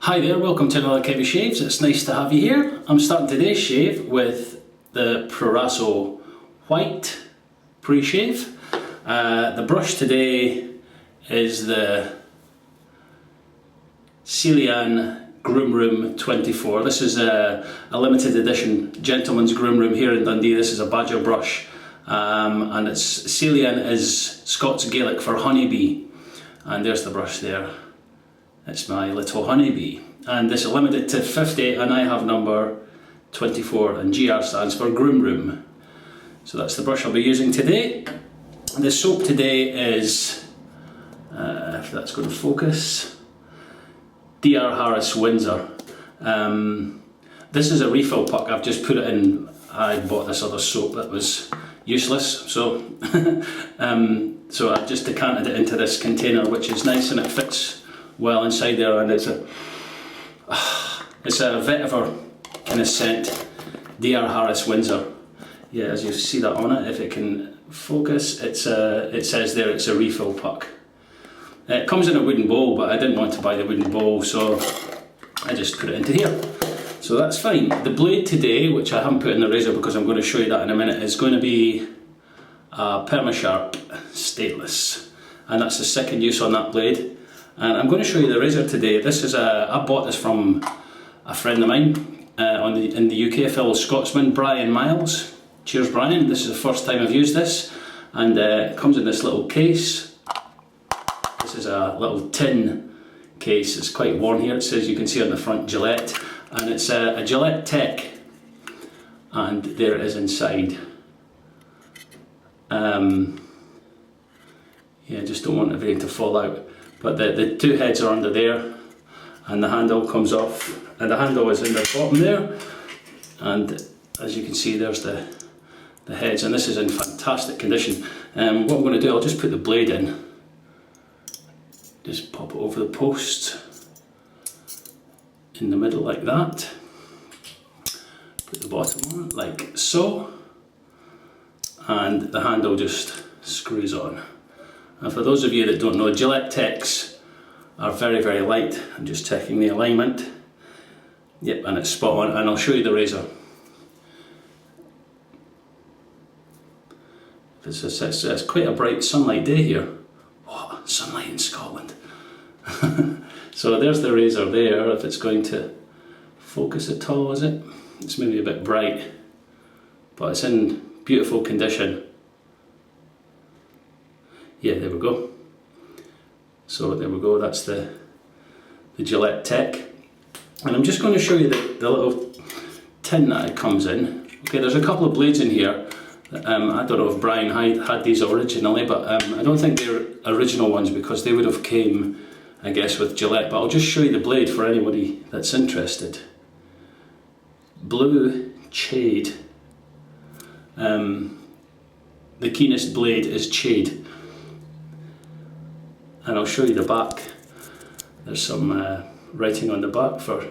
Hi there, welcome to another Kevy Shaves. It's nice to have you here. I'm starting today's shave with the Proraso White pre-shave. The brush today is the Seillean Groom Room 24. This is a limited edition gentleman's groom room here in Dundee. This is a badger brush and it's Seillean is Scots Gaelic for honeybee, and there's the brush there. It's my little honeybee, and this is limited to 50 and I have number 24, and GR stands for Groom Room. So that's the brush I'll be using today. The soap today is, if that's going to focus, DR Harris Windsor. This is a refill puck. I've just put it in. I bought this other soap that was useless, so so I've just decanted it into this container, which is nice and it fits well inside there, and it's a Vetiver kind of scent, DR Harris Windsor. Yeah, as you see that on it, if it can focus, it says there it's a refill puck. It comes in a wooden bowl, but I didn't want to buy the wooden bowl, so I just put it into here. So that's fine. The blade today, which I haven't put in the razor because I'm going to show you that in a minute, is going to be a Perma-Sharp stateless, and that's the second use on that blade. And I'm going to show you the razor today. This is I bought this from a friend of mine in the UK, a fellow Scotsman, Brian Miles. Cheers, Brian. This is the first time I've used this, and it comes in this little case. This is a little tin case. It's quite worn here. It says, you can see on the front, Gillette, and it's a Gillette Tech, and there it is inside. Yeah, just don't want everything to fall out. But the two heads are under there, and the handle comes off, and the handle is in the bottom there, and as you can see, there's the heads, and this is in fantastic condition. What I'm going to do, I'll just put the blade in, just pop it over the post in the middle like that, put the bottom on like so, and the handle just screws on. And for those of you that don't know, Gillette Techs are very, very light. I'm just checking the alignment. Yep, and it's spot on, and I'll show you the razor. It's quite a bright sunlight day here. What? Sunlight in Scotland. So there's the razor there, if it's going to focus at all, is it? It's maybe a bit bright, but it's in beautiful condition. Yeah, there we go. So there we go, that's the Gillette Tech. And I'm just going to show you the little tin that it comes in. Okay, there's a couple of blades in here. I don't know if Brian had these originally, but I don't think they're original ones because they would have came, I guess, with Gillette. But I'll just show you the blade for anybody that's interested. Blue Jade. The keenest blade is Jade. And I'll show you the back. There's some writing on the back for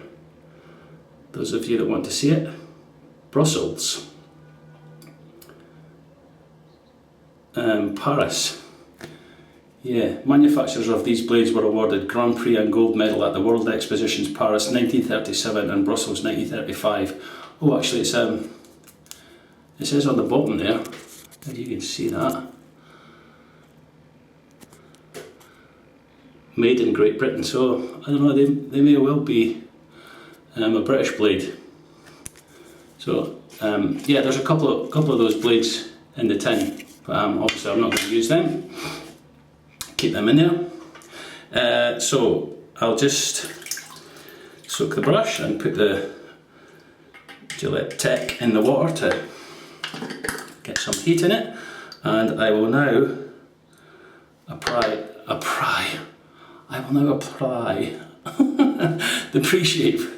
those of you that want to see it. Brussels. Paris. Yeah, manufacturers of these blades were awarded Grand Prix and Gold Medal at the World Expositions Paris 1937 and Brussels 1935. Oh, actually it says on the bottom there, if you can see that, made in Great Britain, so I don't know, they may well be a British blade. So yeah, there's a couple of those blades in the tin, but obviously I'm not going to use them. Keep them in there. So I'll just soak the brush and put the Gillette Tech in the water to get some heat in it, and I will now apply the pre-shave.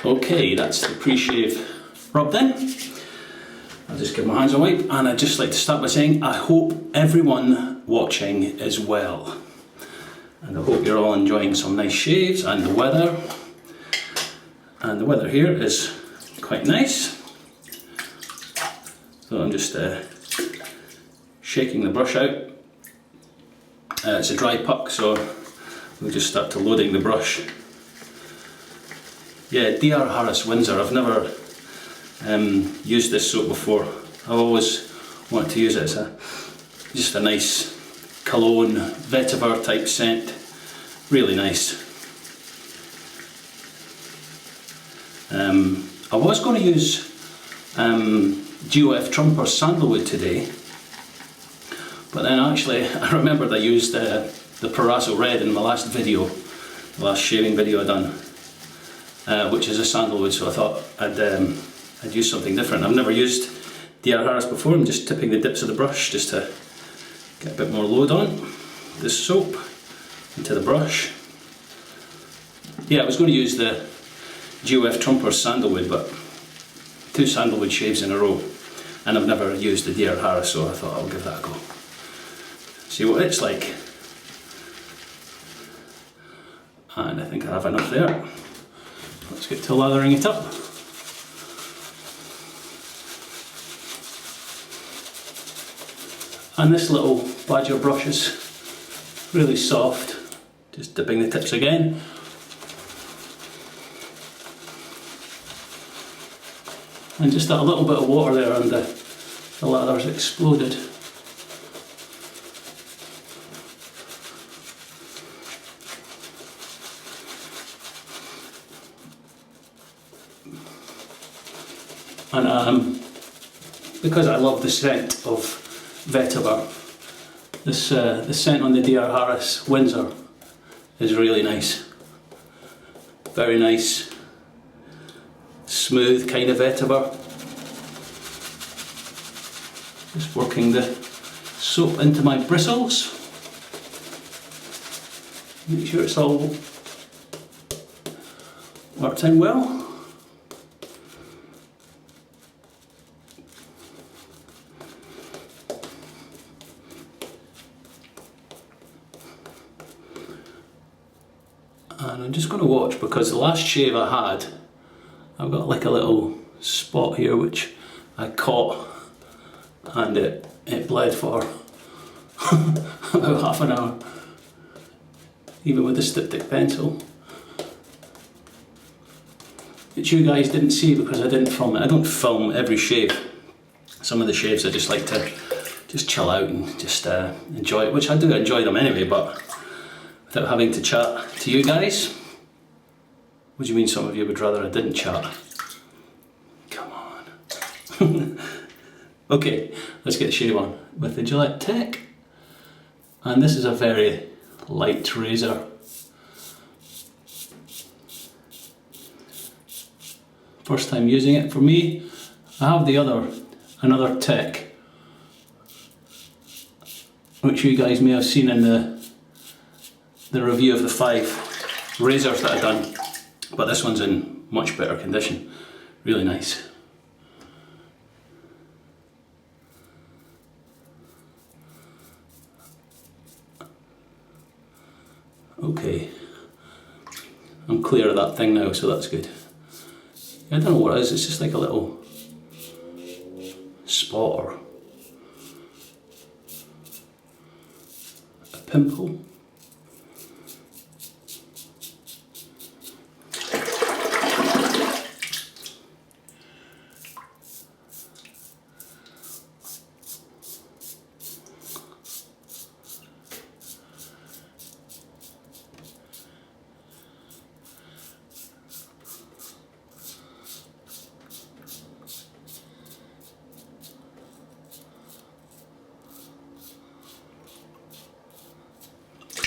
Okay, that's the pre-shave rubbed in. I'll just give my hands a wipe, and I'd just like to start by saying I hope everyone watching is well. And I hope you're all enjoying some nice shaves and the weather. And the weather here is quite nice. So I'm just shaking the brush out. It's a dry puck, so we'll just start to loading the brush. Yeah, DR Harris Windsor. I've never used this soap before. I've always wanted to use it as just a nice Cologne, Vetiver type scent. Really nice. I was going to use GOF Trumper Sandalwood today, but then actually I remembered I used the Proraso Red in my last video, the last shaving video I done, which is a sandalwood, so I thought I'd use something different. I've never used DR Harris before. I'm just tipping the dips of the brush just to get a bit more load on this soap into the brush. Yeah, I was going to use the GOF Trumper Sandalwood, but 2 sandalwood shaves in a row, and I've never used the DR Harris, so I thought I'll give that a go. See what it's like. And I think I have enough there. Let's get to lathering it up. And this little badger brush is really soft. Just dipping the tips again. And just that little bit of water there and the lather's exploded. And because I love the scent of Vetiver, the scent on the DR Harris Windsor is really nice. Very nice, smooth kind of Vetiver. Just working the soap into my bristles. Make sure it's all worked in well. And I'm just going to watch, because the last shave I had, I've got like a little spot here which I caught, and it bled for about half an hour, even with the styptic pencil, which you guys didn't see because I didn't film it. I don't film every shave. Some of the shaves I just like to just chill out and just enjoy it, which I do enjoy them anyway, but without having to chat to you guys. What do you mean some of you would rather I didn't chat? Come on. Okay, let's get the shave on with the Gillette Tech. And this is a very light razor. First time using it for me. I have another Tech, which you guys may have seen in the review of the 5 razors that I've done, but this one's in much better condition. Really nice. Okay, I'm clear of that thing now, so that's good. I don't know what it is, it's just like a little spot or a pimple.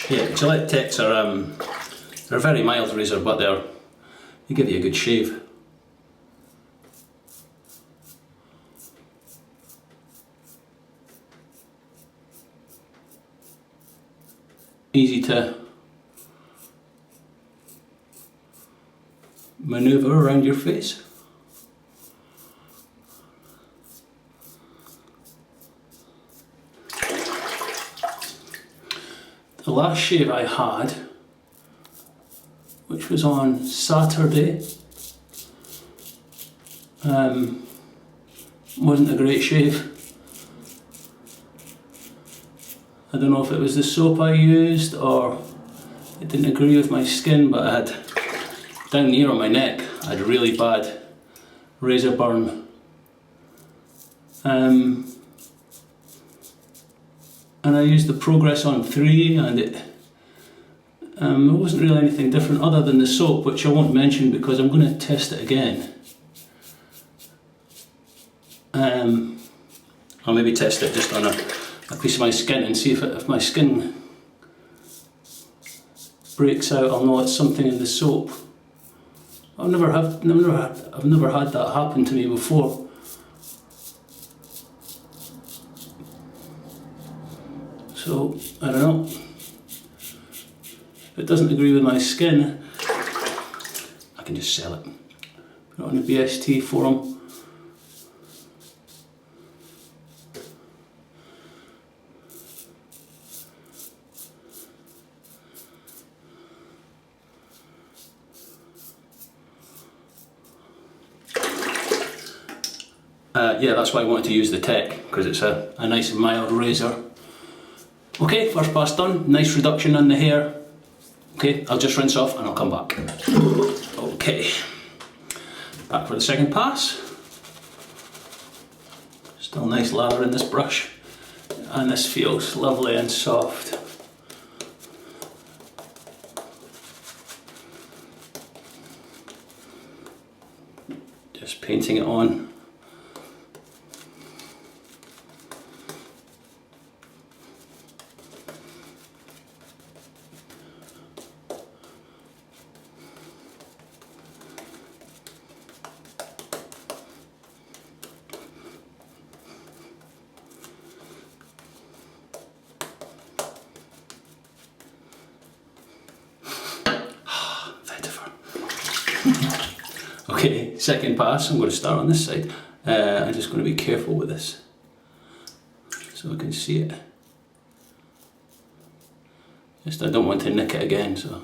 Yeah, Gillette Techs are they're a very mild razor, but they give you a good shave. Easy to manoeuvre around your face. the last shave I had, which was on Saturday, wasn't a great shave. I don't know if it was the soap I used or it didn't agree with my skin, but I had, down here on my neck, I had really bad razor burn. And I used the Progress on 3 and it wasn't really anything different other than the soap, which I won't mention because I'm going to test it again. I'll maybe test it just on a piece of my skin and see if my skin breaks out. I'll know it's something in the soap. I've never had that happen to me before. So I don't know. If it doesn't agree with my skin, I can just sell it. Put it on the BST forum. Yeah, that's why I wanted to use the Tech, because it's a nice and mild razor. Okay, first pass done. Nice reduction on the hair. Okay, I'll just rinse off and I'll come back. Okay, back for the second pass. Still nice lather in this brush, and this feels lovely and soft. Just painting it on. Okay, second pass, I'm going to start on this side. I'm just going to be careful with this so I can see it. Just I don't want to nick it again, so.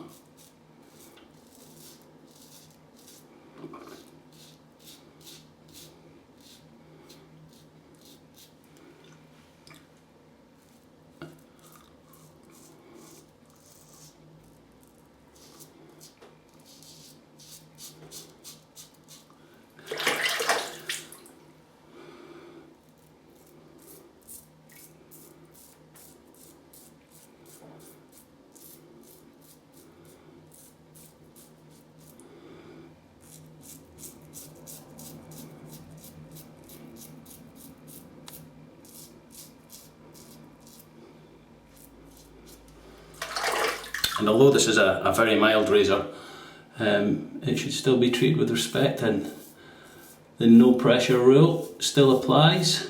And although this is a very mild razor, it should still be treated with respect, and the no pressure rule still applies.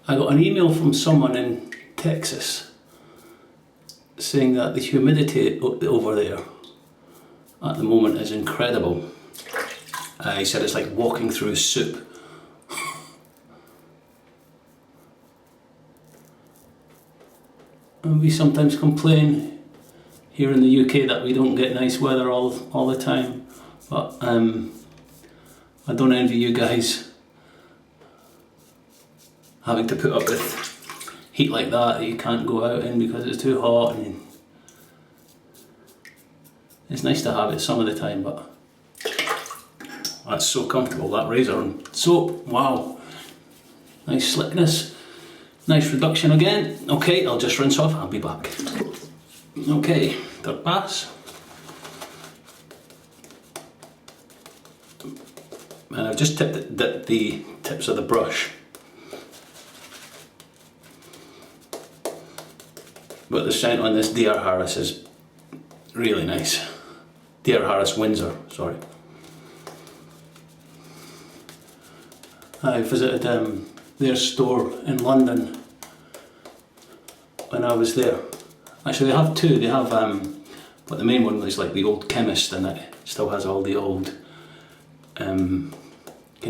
I got an email from someone in Texas saying that the humidity over there at the moment is incredible. He said it's like walking through soup. And we sometimes complain here in the UK that we don't get nice weather all the time, but I don't envy you guys having to put up with heat like that you can't go out in because it's too hot. And it's nice to have it some of the time, but that's so comfortable, that razor and soap. Wow, nice slickness. Nice reduction again. Okay, I'll just rinse off, I'll be back. Okay, third pass. And I've just dipped the tips of the brush. But the scent on this DR Harris is really nice. DR Harris Windsor, sorry. I visited their store in London when I was there. Actually, they have two. They have, but the main one is like the old chemist, and it still has all the old kind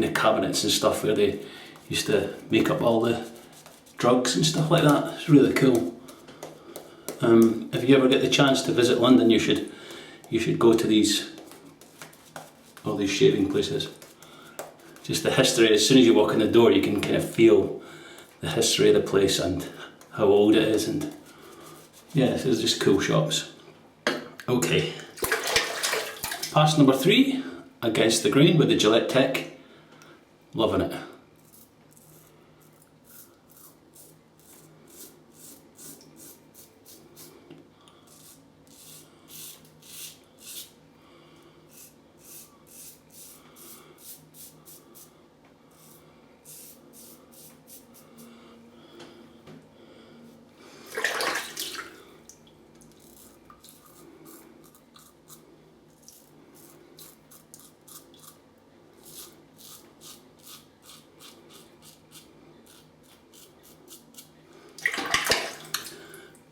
of cabinets and stuff where they used to make up all the drugs and stuff like that. It's really cool. If you ever get the chance to visit London, you should go to all these shaving places. Just the history, as soon as you walk in the door you can kind of feel the history of the place and how old it is, and yeah, it's just cool shops. Okay, pass number 3, against the grain with the Gillette Tech. Loving it.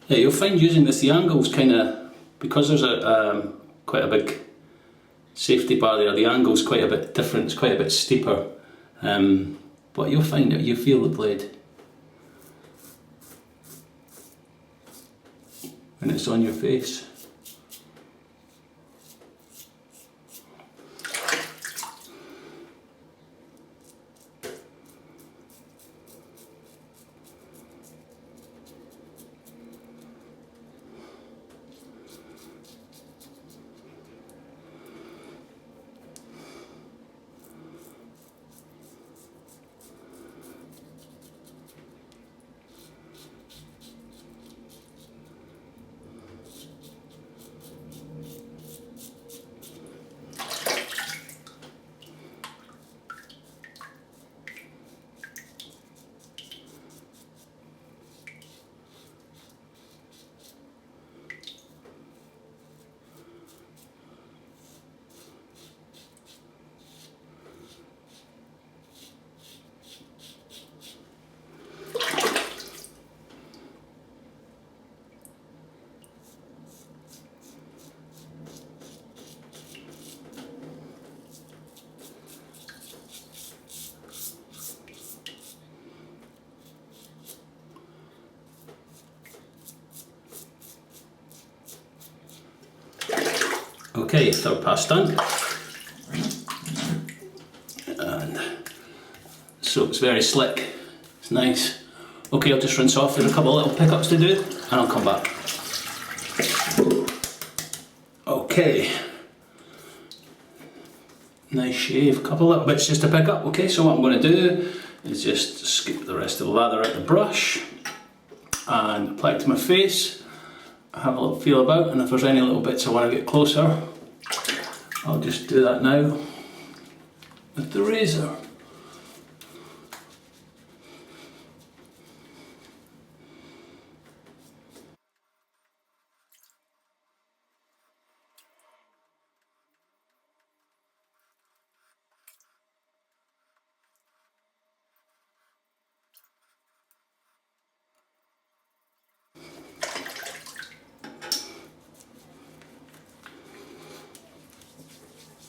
Yeah, you'll find using this, the angle's kind of, because there's quite a big safety bar there, the angle's quite a bit different, it's quite a bit steeper, but you'll find it, you feel the blade when it's on your face. Okay, third pass done. And so it's very slick, it's nice. Okay, I'll just rinse off, there's a couple of little pickups to do and I'll come back. Okay. Nice shave, a couple of little bits just to pick up. Okay, so what I'm going to do is just scoop the rest of the lather out the brush and apply it to my face. Have a little feel about, and if there's any little bits I want to get closer, I'll just do that now with the razor.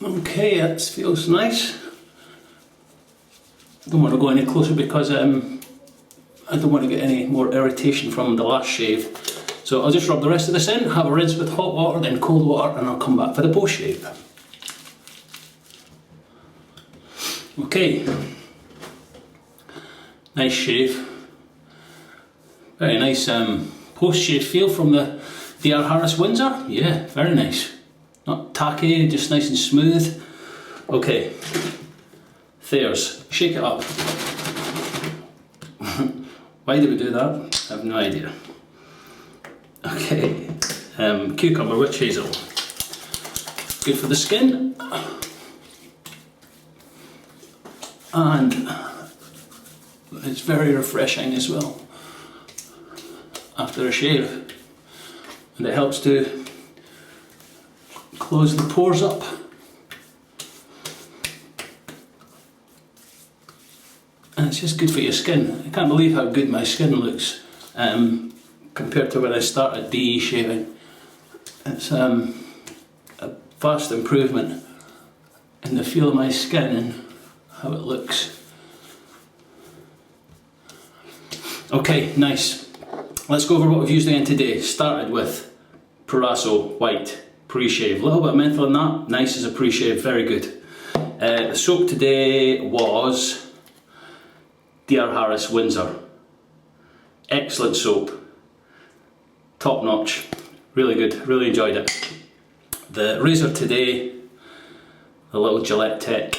Okay, that feels nice. Don't want to go any closer because I don't want to get any more irritation from the last shave. So I'll just rub the rest of this in, have a rinse with hot water, then cold water, and I'll come back for the post shave. Okay, nice shave. Very nice post shave feel from the DR Harris Windsor. Yeah, very nice. Not tacky, just nice and smooth. Okay, Thayers, shake it up. Why do we do that? I have no idea. Okay, cucumber witch hazel. Good for the skin. And it's very refreshing as well after a shave. And it helps to close the pores up. And it's just good for your skin. I can't believe how good my skin looks compared to when I started DE shaving. It's a vast improvement in the feel of my skin and how it looks. Okay, nice. Let's go over what we've used again today. Started with Proraso White pre-shave. A little bit of menthol in that. Nice as a pre-shave, very good. The soap today was DR Harris Windsor. Excellent soap. Top notch. Really good. Really enjoyed it. The razor today, the little Gillette Tech.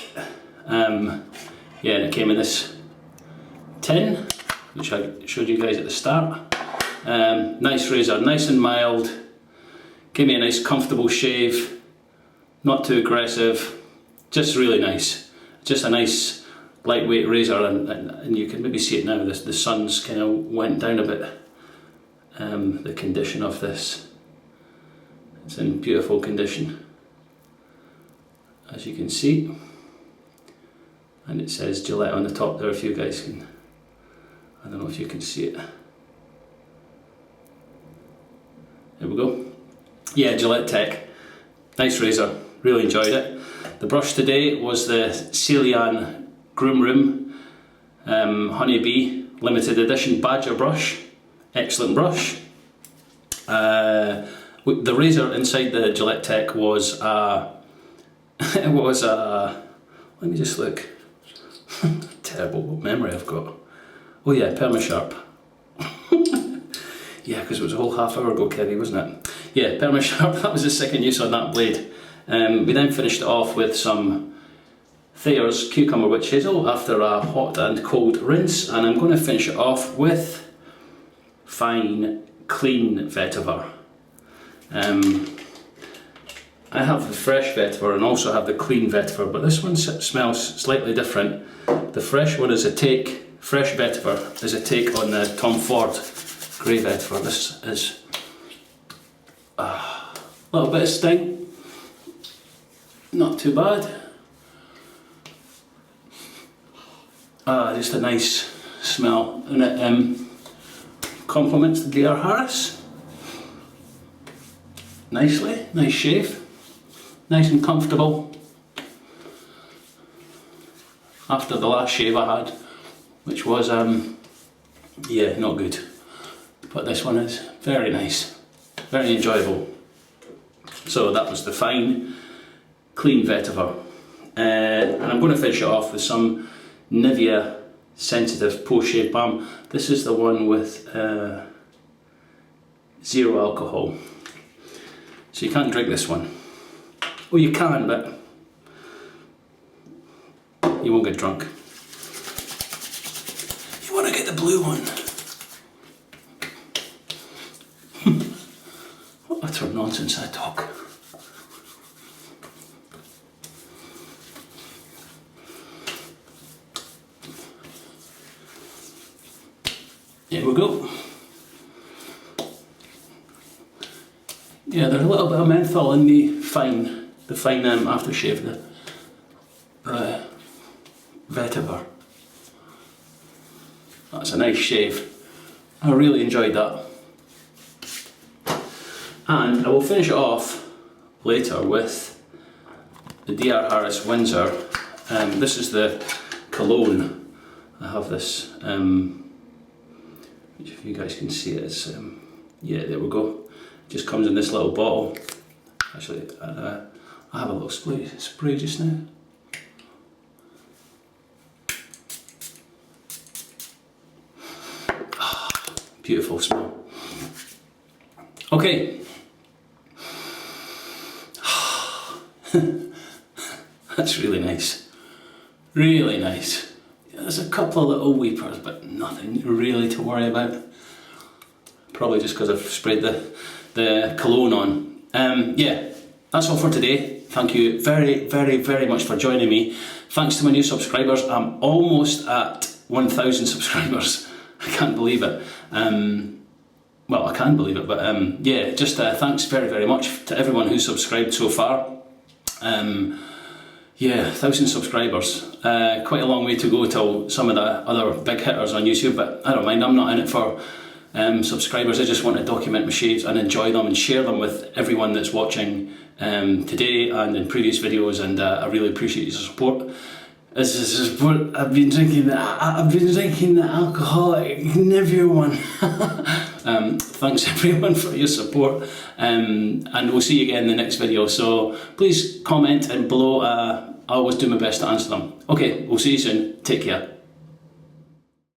Yeah, and it came in this tin, which I showed you guys at the start. Nice razor, nice and mild. Gave me a nice comfortable shave. Not too aggressive. Just really nice. Just a nice lightweight razor, and you can maybe see it now. The sun's kind of went down a bit. The condition of this. It's in beautiful condition, as you can see. And it says Gillette on the top there if you guys can, I don't know if you can see it. There we go. Yeah, Gillette Tech. Nice razor, really enjoyed it. The brush today was the Seillean Groom Room Honeybee limited edition Badger brush. Excellent brush. The razor inside the Gillette Tech was it was let me just look. Terrible memory I've got. Oh yeah, Perma-Sharp. Yeah, because it was a whole half hour ago, Kevy, wasn't it? Yeah, Perma-Sharp, that was the second use on that blade. We then finished it off with some Thayers Cucumber Witch Hazel after a hot and cold rinse, and I'm going to finish it off with fine, clean Vetiver. I have the fresh Vetiver and also have the clean Vetiver, but this one smells slightly different. The fresh one is a take, fresh Vetiver is a take on the Tom Ford grey Vetiver. This is a little bit of sting, not too bad. Just a nice smell, and it complements the DR Harris nicely. Nice shave, nice and comfortable after the last shave I had, which was yeah, not good, but this one is very nice, very enjoyable. So that was the fine, clean Vetiver, and I'm going to finish it off with some Nivea Sensitive Post-Shave Balm. This is the one with 0 alcohol. So you can't drink this one. Well, you can, but you won't get drunk. You want to get the blue one. What utter nonsense I talk. Here we go. Yeah, there's a little bit of menthol in the fine aftershave, the Vetiver. That's a nice shave. I really enjoyed that. And I will finish it off later with the DR Harris Windsor. This is the Cologne. I have this, which if you guys can see it, it's, yeah, there we go. Just comes in this little bottle. Actually, I have a little spray just now. Beautiful smell. Okay. That's really nice. Really nice. there's a couple of little weepers, but nothing really to worry about. Probably just because I've sprayed the cologne on. Yeah, that's all for today. Thank you very, very, very much for joining me. Thanks to my new subscribers. I'm almost at 1,000 subscribers. I can't believe it. Well, I can believe it, but yeah, just thanks very, very much to everyone who's subscribed so far. Yeah, 1,000 subscribers. Quite a long way to go till some of the other big hitters on YouTube, but I don't mind. I'm not in it for subscribers. I just want to document my shaves and enjoy them and share them with everyone that's watching today and in previous videos, and I really appreciate your support. This is support. I've been drinking the alcoholic Nivea one. Thanks everyone for your support, and we'll see you again in the next video. So please comment and below. I always do my best to answer them. Okay, we'll see you soon. Take care.